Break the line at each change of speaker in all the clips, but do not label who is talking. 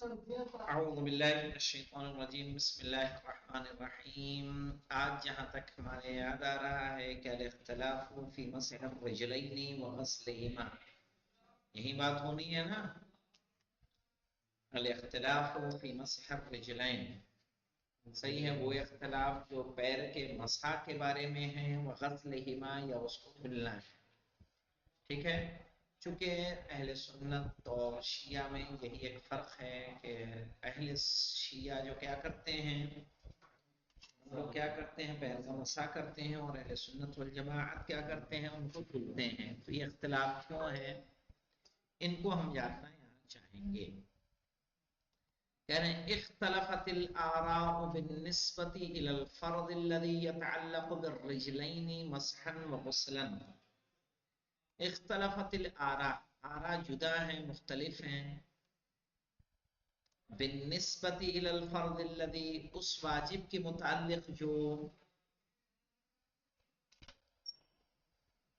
اعوذ باللہ من الشیطان الرجیم بسم اللہ الرحمن الرحیم۔ آج جہاں تک ہمارے یاد آ رہا ہے کہ الاختلاف فی مسح الرجلین وغسلہما، یہی بات ہونی ہے نا؟ الاختلاف فی مسح الرجلین، صحیح ہے، وہ اختلاف جو پیر کے مسح کے بارے میں ہے، وغسلہما یا اس کو دھلنا ہے، ٹھیک ہے۔ چونکہ اہل سنت اور شیعہ میں یہی ایک فرق ہے کہ اہل شیعہ جو کیا کرتے ہیں، وہ کیا کرتے ہیں، پیر کا مسح کرتے ہیں، اور اہل سنت والجماعت کیا کرتے ہیں، ان کو دھلتے ہیں۔ تو یہ اختلاف کیوں ہے، ان کو ہم جاننا یہاں چاہیں گے۔ کہہ رہے ہیں اختلفت الآراء بالنسبة الى الفرض الذي يتعلق بالرجلين مسحا وغسلا۔ اختلفت الآراء، آراء جدا ہیں، مختلف ہیں، بالنسبت الى الفرض الذي، اس واجب کے متعلق جو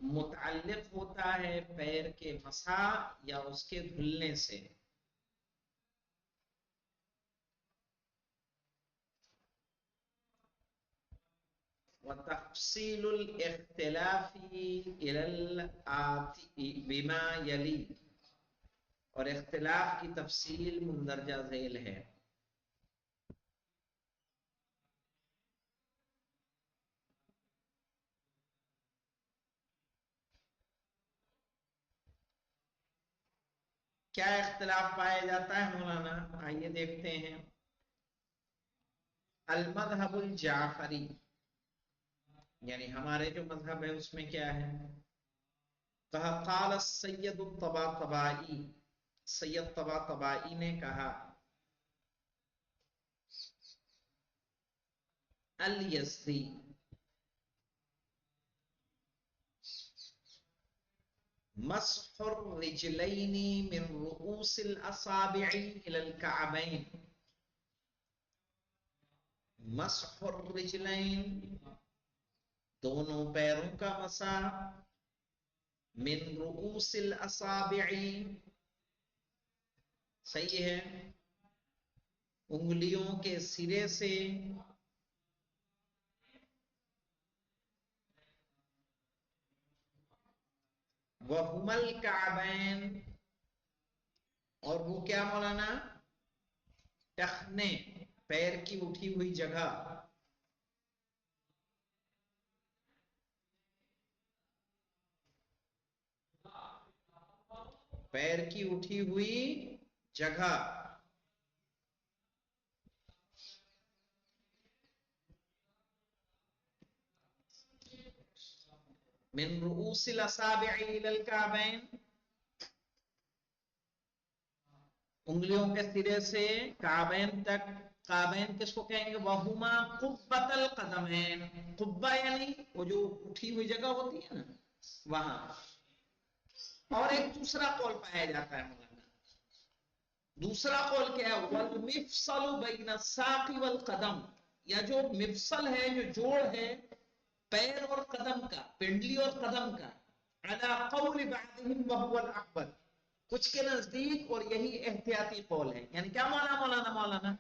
متعلق ہوتا ہے پیر کے مسح یا اس کے دھلنے سے۔ وتفصیل الاختلاف الى الآتی بما یلی، اور اختلاف کی تفصیل مندرجہ ذیل ہے۔ کیا اختلاف پایا جاتا ہے مولانا؟ آئیے دیکھتے ہیں۔ المذہب الجعفری، یعنی ہمارے جو مذہب ہے اس میں کیا ہے؟ کہا قال السید الطباطبائی، سید طباطبائی نے کہا، الیزدی، مسح الرجلین من رؤوس الاصابع الى الكعبین، مسح الرجلین، دونوں پیروں کا مسح، من رؤوس الاصابع، صحیح ہے، انگلیوں کے سرے سے، وَهُمَا الْكَعْبَيْن، اور وہ کیا مولانا؟ ٹخنے، پیر کی اٹھی ہوئی جگہ، پیر کی اٹھی ہوئی جگہ، من رؤوس الاصابع الى الكعبین، انگلیوں کے سرے سے کعبین تک۔ کعبین کس کو کہیں گے؟ وَهُمَا قُبَّةَ الْقَدَمَيْن، قبہ یعنی وہ جو اٹھی ہوئی جگہ ہوتی ہے نا وہاں۔ اور ایک دوسرا قول پایا جاتا ہے مولانا، دوسرا قول کیا ہے؟ وَالْمِفْصَلُ بَيْنَ السَّاقِ وَالْقَدَمِ، یا جو مفصل ہے، جو جوڑ ہے پیر اور قدم کا، پنڈلی اور قدم کا، عَلَى قَوْلِ بَعْضِهِمْ وَهُوَ الْأَحْوَلُ، کچھ کے نزدیک اور یہی احتیاطی قول ہے۔ یعنی کیا مانا مولانا؟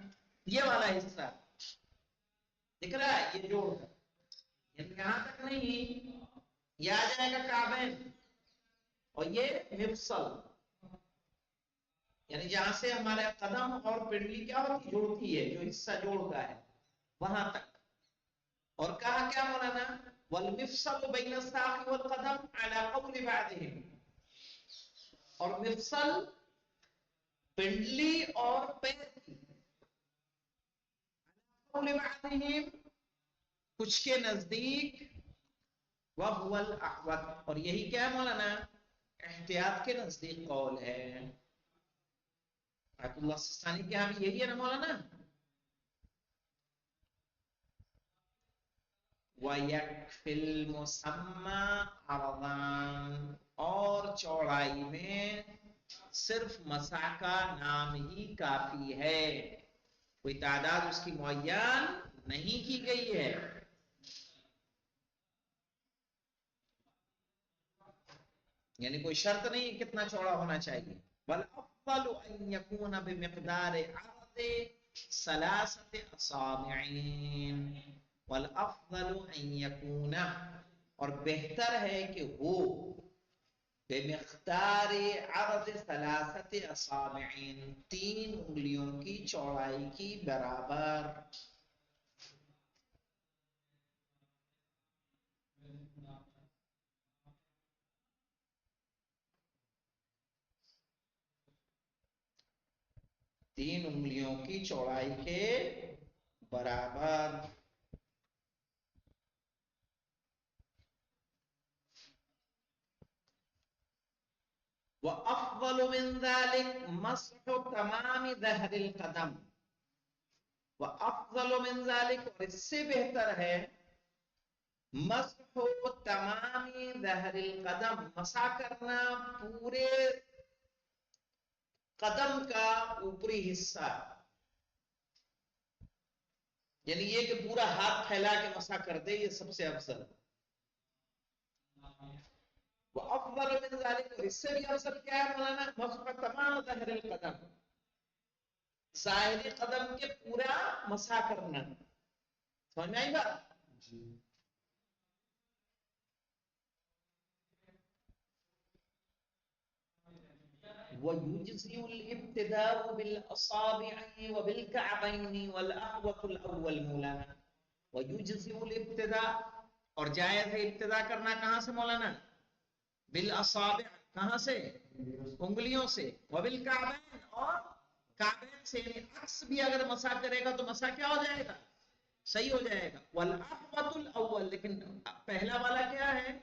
یہ والا حصہ دکھ رہا ہے، یہ جوڑ ہے، یعنی یہاں تک نہیں، یہ آ جائے گا کعبین، اور یہ مفصل، یعنی جہاں سے ہمارے قدم اور پنڈلی کیا ہوتی، جوڑتی ہے، جو حصہ جوڑ کا ہے وہاں تک۔ اور کہا کیا مولانا؟ والمفصل بین الساق والقدم علی قول بعضهم، اور مفصل پنڈلی اور پیر کی، قول بعضهم کچھ کے نزدیک، وهو الاحوط، اور یہی کیا ہے مولانا؟ احتیاط کے نزدیک قول ہے۔ آیت اللہ سستانی کے ہاں بھی یہی ہے نا مولانا؟ وَيَكْفِي الْمُسَمَّى عَرَضًا، اور چوڑائی میں صرف مسح کا نام ہی کافی ہے، کوئی تعداد اس کی معین نہیں کی گئی ہے۔ یعنی کوئی شرط نہیں کتنا چوڑا ہونا چاہیے، بل والافضل ان يكون بمقدار عرض 3 اصابع، والافضل ان يكون، اور بہتر ہے کہ وہ بمقدار عرض 3 اصابع، 3 انگلیوں کی چوڑائی کی برابر. تین انگلیوں کی چوڑائی کے برابر. وَأَفْضَلُ مِنْ ذَلِكَ مَسْحُ تَمَامِ ظَهْرِ الْقَدَمِ. وَأَفْضَلُ مِنْ ذَلِكَ، اور اس سے بہتر ہے، مسح تمام ظہر القدم، مسح کرنا پورے قدم کا اوپری حصہ، یعنی یہ کہ پورا ہاتھ پھیلا کے مسح کر دے، یہ سب سے افضل. وَأَفْضَلُ مِنْ ذَلِكَ، اور اس سے بھی افضل کیا ہے مولانا؟ مسح تمام ظہر القدم، ظاہری قدم کے پورا مسح کرنا. سمجھ میں آئی بات؟ وَيُجْزِئُ الْإِبْتِدَاءُ بِالْأَصَابِعِ وَبِالْكَعْبَيْنِ وَالْأَخْوَةُ الْأَوَّلُ مولانا. وَيُجْزِئُ الْإِبْتِدَاءُ، اور جائز ہے ابتدا کرنا کہاں سے مولانا؟ بالاصابع، کہاں سے؟ انگلیوں سے. وبالکعبین، اور کعبین سے، یعنی عکس بھی اگر مسح کرے گا تو مسح کیا ہو جائے گا؟ صحیح ہو جائے گا. والاحوط الاول، لیکن پہلا والا کیا ہے؟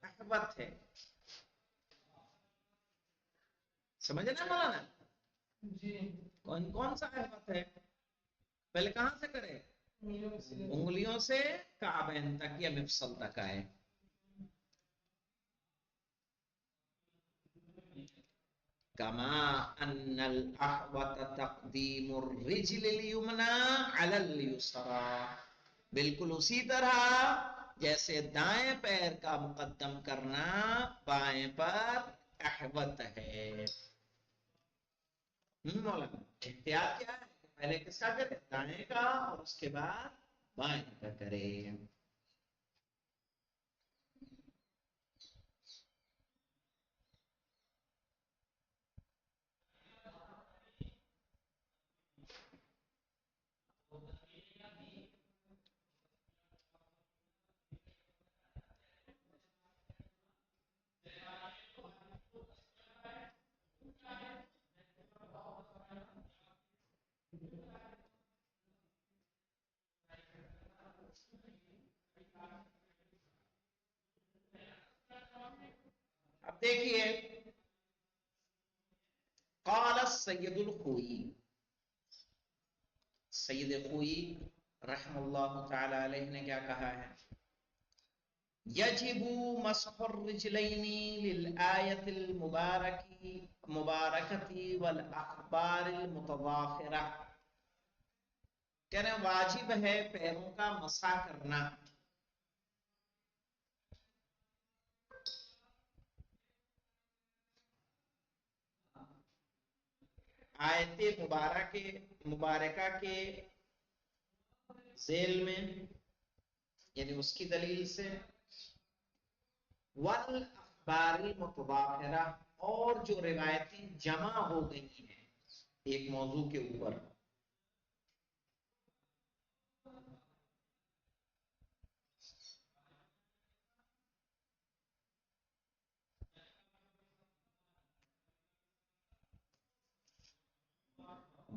احوط ہے. سمجھنا مولانا؟ کون کون سا احوط ہے؟ پہلے کہاں سے کرے؟ انگلیوں سے کعبین تک یا مفصل تک آئے. کما ان الاحوط تقدیم الرجل الیمنی علی الیسری، بالکل اسی طرح جیسے دائیں پیر کا مقدم کرنا بائیں پر احوط ہے. مولانا احتیاط کیا ہے؟ پہلے کس کا کرے؟ دائیں کا، اور اس کے بعد بائیں کا کرے. اب دیکھیے، قال السید الخوئی، سید خوئی رحم اللہ تعالی علیہ نے کیا کہا ہے؟ یجب مسح الرجلین للآیت المبارکۃ والاخبار المتضافرہ، کہنا واجب ہے پیروں کا مسح کرنا آیت مبارکہ کے ذیل میں، یعنی اس کی دلیل سے، والاخبار المتضافرہ، اور جو روایتیں جمع ہو گئی ہیں ایک موضوع کے اوپر.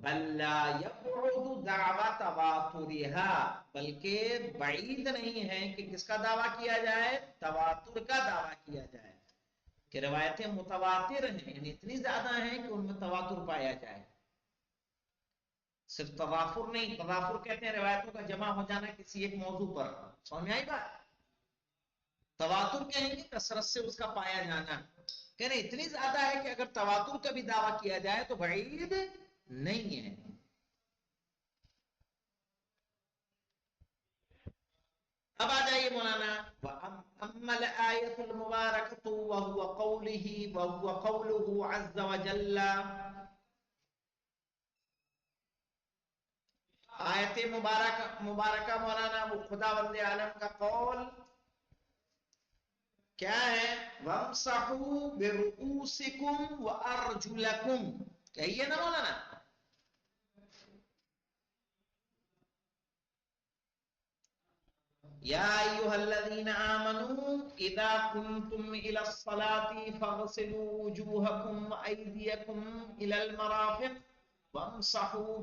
بل لا يبعد دعوى تواترها، بلکہ بعید نہیں ہے کہ کس کا دعویٰ کیا جائے؟ تواتر کا دعویٰ کیا جائے، کہ روایتیں متواتر ہیں، یعنی اتنی زیادہ ہیں کہ ان میں تواتر پایا جائے. صرف توافر نہیں، توافر کہتے ہیں روایتوں کا جمع ہو جانا کسی ایک موضوع پر. سمجھ میں آئی بات؟ تواتر کہیں گے کثرت سے اس کا پایا جانا. کہنے اتنی زیادہ ہے کہ اگر تواتر کا بھی دعویٰ کیا جائے تو بعید نہیں ہے. اب آ جائیے مولانا، اما الآیۃ المبارکۃ وهو قوله عز وجل. آیت مبارکہ مولانا وہ خداوند عالم کا قول کیا ہے؟ وَامْسَحُوا بِرُؤُوسِكُمْ وَأَرْجُلَكُمْ. کہیے نا مولانا. یا ایھا الذین آمنوا اذا قمتم الى الصلاة فاغسلوا وجوہکم وایدیکم الى المرافق وامسحوا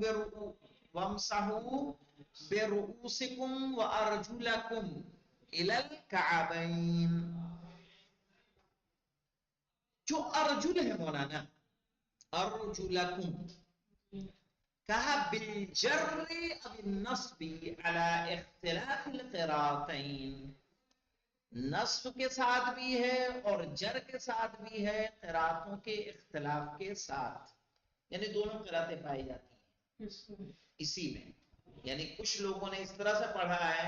برؤوسکم وارجلکم الى الکعبین. جو ارجل ہے مولانا، ارجلکم کہا بالجر اب النصب على اختلاف القراءتین. نصب کے ساتھ بھی ہے اور جر کے ساتھ بھی ہے، قراءتوں کے اختلاف کے ساتھ، یعنی دونوں قراءتیں پائی جاتی ہیں اسی میں. یعنی کچھ لوگوں نے اس طرح سے پڑھا ہے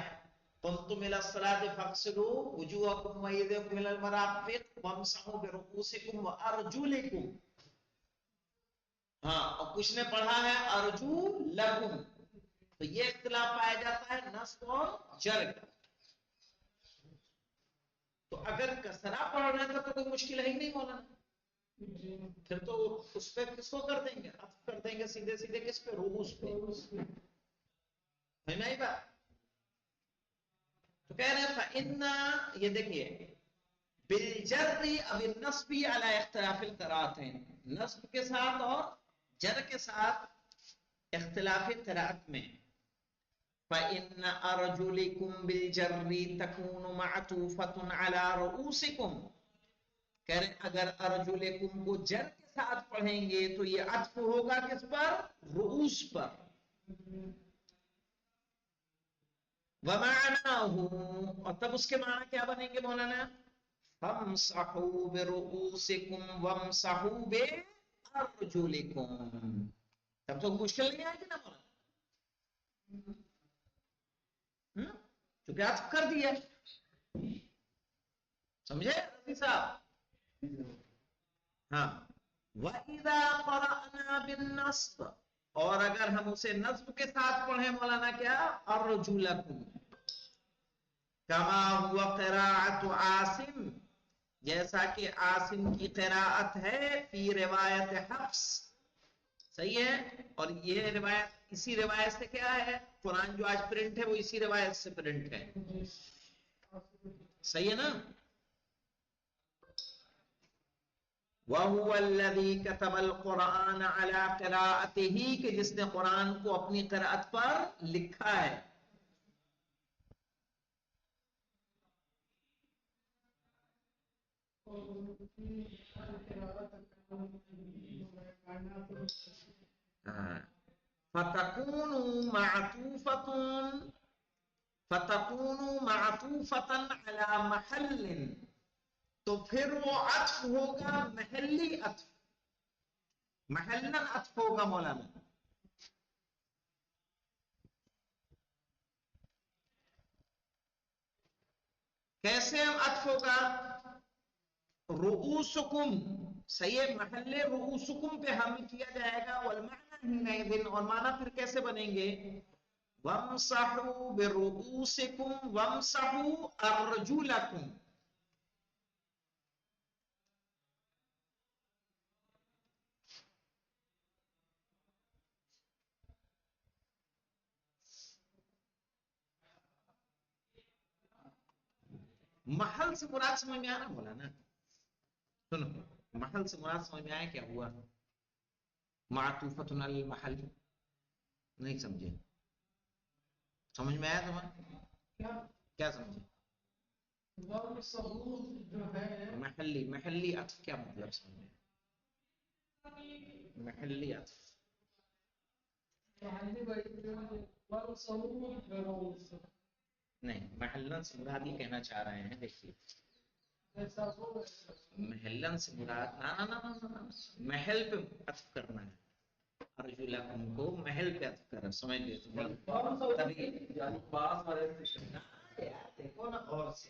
قمتم الى الصلاة فاغسلوا وجوهكم وايديكم الى المرافق وامسحوا برؤوسكم وارجلكم. ہاں، اور کچھ نے پڑھا ہے ارجو لکم. تو یہ اختلاف پایا جاتا ہے نصب اور جر کا. تو اگر کسرہ پڑھ رہے تھے تو کوئی مشکل ہے ہی نہیں مولانا، پھر تو اس پہ کس کو کر دیں گے؟ عطف کر دیں گے سیدھے سیدھے کس پہ؟ رؤوس پہ. ہے نا یہ بات؟ تو کہہ رہے ہیں فَإِنَّا، یہ دیکھیے بالجر اب النصب علی اختلاف القراءتین، نصب کے ساتھ اور جر کے ساتھ اختلاف قراءت میں. فَإِنَّ أَرْجُلِكُمْ بِالْجَرِّ تَكُونُ مَعْطُوفَةٌ عَلَى رُؤُوسِكُمْ. کہہ رہے اگر ارجلکم کو جر کے ساتھ پڑھیں گے تو یہ عطف ہوگا کس پر؟ رؤوس پر. وَمَعْنَاهُ، اور تب اس کے معنی کیا بنیں گے مولانا؟ فَامْسَحُوا بِرُؤُوسِكُمْ وَامْسَحُوا بِأَرْجُلِكُمْ. تب تو مشکل نہیں آئے گی نا مولانا، چونکہ عطف کر دیا. سمجھے رضی صاحب؟ ہاں. وَإِذَا قَرَأْنَا بِالنَّصْبِ، اور اگر ہم اسے نصب کے ساتھ پڑھیں مولانا کیا؟ ارجلکم کما ہوا قراءت عاصم، جیسا کہ عاصم کی قراءت ہے فی روایت حفص. صحیح ہے. اور یہ روایت اسی روایت سے کیا ہے؟ قرآن جو آج پرنٹ ہے وہ اسی روایت سے پرنٹ ہے. صحیح ہے نا؟ وَهُوَ الَّذِي كَتَبَ الْقُرْآنَ عَلَى قِرَاءَتِهِ، کہ جس نے قرآن کو اپنی قرأت پر لکھا ہے. فَتَكُونُ مَعْطُوفَةً عَلَى مَحَلٍ، تو پھر وہ عطف ہوگا محلی عطف، محلن عطف ہوگا مولانا. کیسے عطف ہوگا؟ رؤوسکم، صحیح محل رؤوسکم پہ حمل کیا جائے گا. والمعنی حینئذ، اور معنی پھر کیسے بنیں گے؟ وَامْسَحُوا بِرُؤُوسِكُمْ وَامْسَحُوا أَرْجُلَكُمْ. محل سے مراد سمجھ میں آنا مولانا؟ سنو، محل سے مراد سمجھ میں آیا کیا ہوا؟ معطوفۃ علی المحل. نہیں سمجھے؟ سمجھ میں آیا تمہیں؟ کیا سمجھے؟ محلی عطف کیا مطلب سمجھ میں؟ محلی عطف نہیں، محلن سے مراد یہ کہنا چاہ رہے ہیں. دیکھیے محلن سے مراد نا محل پہ عطف کرنا ہے. ارجلکم کو محل پہ عطف کرنا، سمجھ گئے دیکھو نا اور سے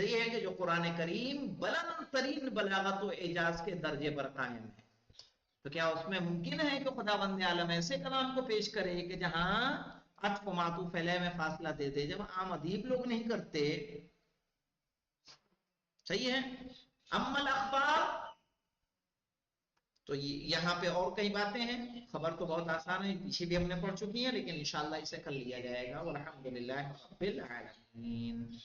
یہ ہے کہ جو قرآن کریم بلند ترین بلاغت و اعجاز کے درجے پر قائم ہے، تو کیا اس میں ممکن ہے کہ خدا بند عالم ایسے کلام کو پیش کرے کہ جہاں عطف و معطوف علیہ میں فاصلہ دے دے، جب عام ادیب لوگ نہیں کرتے؟ صحیح ہے۔ اما الاخبار، تو یہاں پہ اور کئی باتیں ہیں، خبر تو بہت آسان ہے، پیچھے بھی ہم نے پڑھ چکی ہیں، لیکن انشاءاللہ اسے کل لیا جائے گا۔ والحمدللہ رب العالمین۔